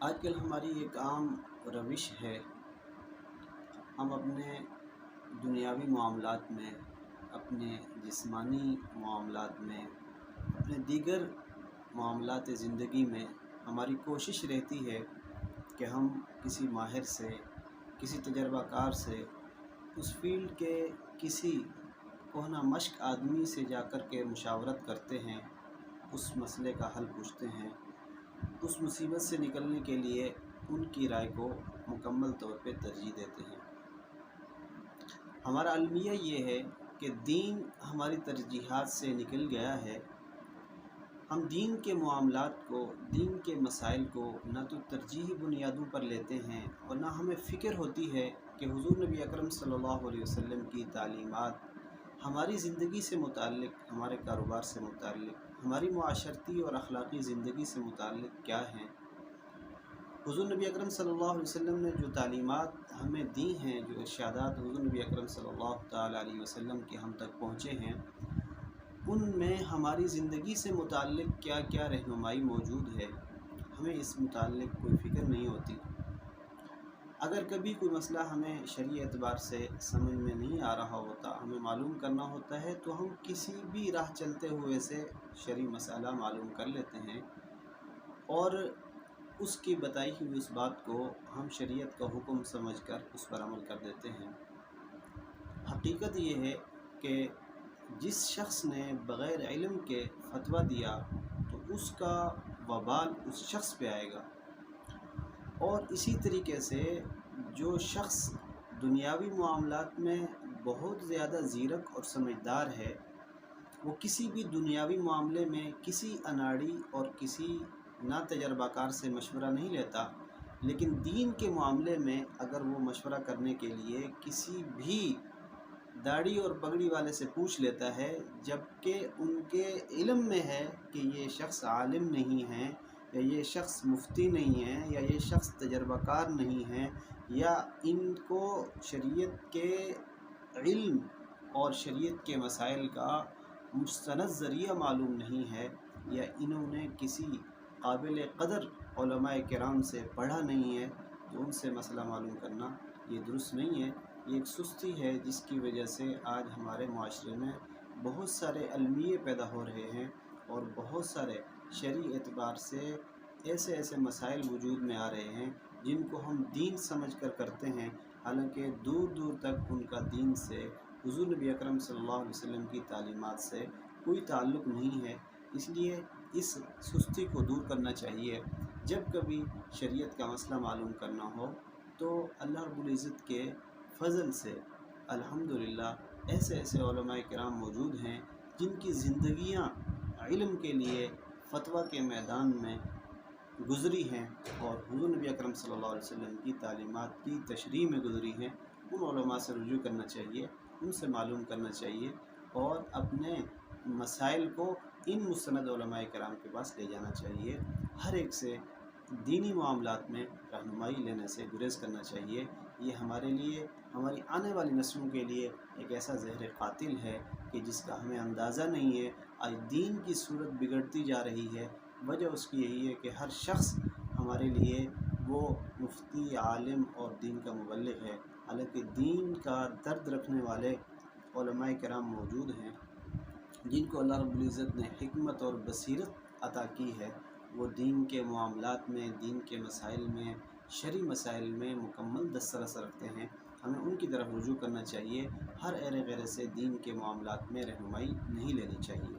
آج کل ہماری ایک عام روش ہے، ہم اپنے دنیاوی معاملات میں، اپنے جسمانی معاملات میں، اپنے دیگر معاملات زندگی میں ہماری کوشش رہتی ہے کہ ہم کسی ماہر سے، کسی تجربہ کار سے، اس فیلڈ کے کسی کہنہ مشق آدمی سے جا کر کے مشاورت کرتے ہیں، اس مسئلے کا حل پوچھتے ہیں، اس مصیبت سے نکلنے کے لیے ان کی رائے کو مکمل طور پہ ترجیح دیتے ہیں۔ ہمارا المیہ یہ ہے کہ دین ہماری ترجیحات سے نکل گیا ہے۔ ہم دین کے معاملات کو، دین کے مسائل کو نہ تو ترجیحی بنیادوں پر لیتے ہیں اور نہ ہمیں فکر ہوتی ہے کہ حضور نبی اکرم صلی اللہ علیہ وسلم کی تعلیمات ہماری زندگی سے متعلق، ہمارے کاروبار سے متعلق، ہماری معاشرتی اور اخلاقی زندگی سے متعلق کیا ہیں۔ حضور نبی اکرم صلی اللہ علیہ وسلم نے جو تعلیمات ہمیں دی ہیں، جو ارشادات حضور نبی اکرم صلی اللہ تعالیٰ علیہ وسلم کے ہم تک پہنچے ہیں، ان میں ہماری زندگی سے متعلق کیا کیا رہنمائی موجود ہے، ہمیں اس متعلق کوئی فکر نہیں ہوتی۔ اگر کبھی کوئی مسئلہ ہمیں شرعی اعتبار سے سمجھ میں نہیں آ رہا ہوتا، ہمیں معلوم کرنا ہوتا ہے، تو ہم کسی بھی راہ چلتے ہوئے سے شرعی مسئلہ معلوم کر لیتے ہیں اور اس کی بتائی ہوئی اس بات کو ہم شریعت کا حکم سمجھ کر اس پر عمل کر دیتے ہیں۔ حقیقت یہ ہے کہ جس شخص نے بغیر علم کے فتویٰ دیا تو اس کا وبال اس شخص پہ آئے گا، اور اسی طریقے سے جو شخص دنیاوی معاملات میں بہت زیادہ زیرک اور سمجھدار ہے، وہ کسی بھی دنیاوی معاملے میں کسی اناڑی اور کسی نا تجربہ کار سے مشورہ نہیں لیتا، لیکن دین کے معاملے میں اگر وہ مشورہ کرنے کے لیے کسی بھی داڑھی اور پگڑی والے سے پوچھ لیتا ہے، جبکہ ان کے علم میں ہے کہ یہ شخص عالم نہیں ہے، یا یہ شخص مفتی نہیں ہے، یا یہ شخص تجربہ کار نہیں ہے، یا ان کو شریعت کے علم اور شریعت کے مسائل کا مستند ذریعہ معلوم نہیں ہے، یا انہوں نے کسی قابل قدر علماء کرام سے پڑھا نہیں ہے، تو ان سے مسئلہ معلوم کرنا یہ درست نہیں ہے۔ یہ ایک سستی ہے جس کی وجہ سے آج ہمارے معاشرے میں بہت سارے المیے پیدا ہو رہے ہیں، اور بہت سارے شرعی اعتبار سے ایسے مسائل وجود میں آ رہے ہیں جن کو ہم دین سمجھ کر کرتے ہیں، حالانکہ دور دور تک ان کا دین سے، حضور نبی اکرم صلی اللہ علیہ وسلم کی تعلیمات سے کوئی تعلق نہیں ہے۔ اس لیے اس سستی کو دور کرنا چاہیے۔ جب کبھی شریعت کا مسئلہ معلوم کرنا ہو تو اللہ رب العزت کے فضل سے الحمدللہ ایسے علماء کرام موجود ہیں جن کی زندگیاں علم کے لیے فتویٰ کے میدان میں گزری ہیں، اور حضور نبی اکرم صلی اللہ علیہ وسلم کی تعلیمات کی تشریح میں گزری ہیں۔ ان علماء سے رجوع کرنا چاہیے، ان سے معلوم کرنا چاہیے، اور اپنے مسائل کو ان مستند علماء کرام کے پاس لے جانا چاہیے۔ ہر ایک سے دینی معاملات میں رہنمائی لینے سے گریز کرنا چاہیے۔ یہ ہمارے لیے، ہماری آنے والی نسلوں کے لیے ایک ایسا زہر قاتل ہے کہ جس کا ہمیں اندازہ نہیں ہے۔ آج دین کی صورت بگڑتی جا رہی ہے، وجہ اس کی یہی ہے کہ ہر شخص ہمارے لیے وہ مفتی، عالم اور دین کا مبلغ ہے، حالانکہ دین کا درد رکھنے والے علماء کرام موجود ہیں جن کو اللہ رب العزت نے حکمت اور بصیرت عطا کی ہے۔ وہ دین کے معاملات میں، دین کے مسائل میں، شرعی مسائل میں مکمل دسترس رکھتے ہیں۔ ہمیں ان کی طرف رجوع کرنا چاہیے، ہر ایرے غیرے سے دین کے معاملات میں رہنمائی نہیں لینی چاہیے۔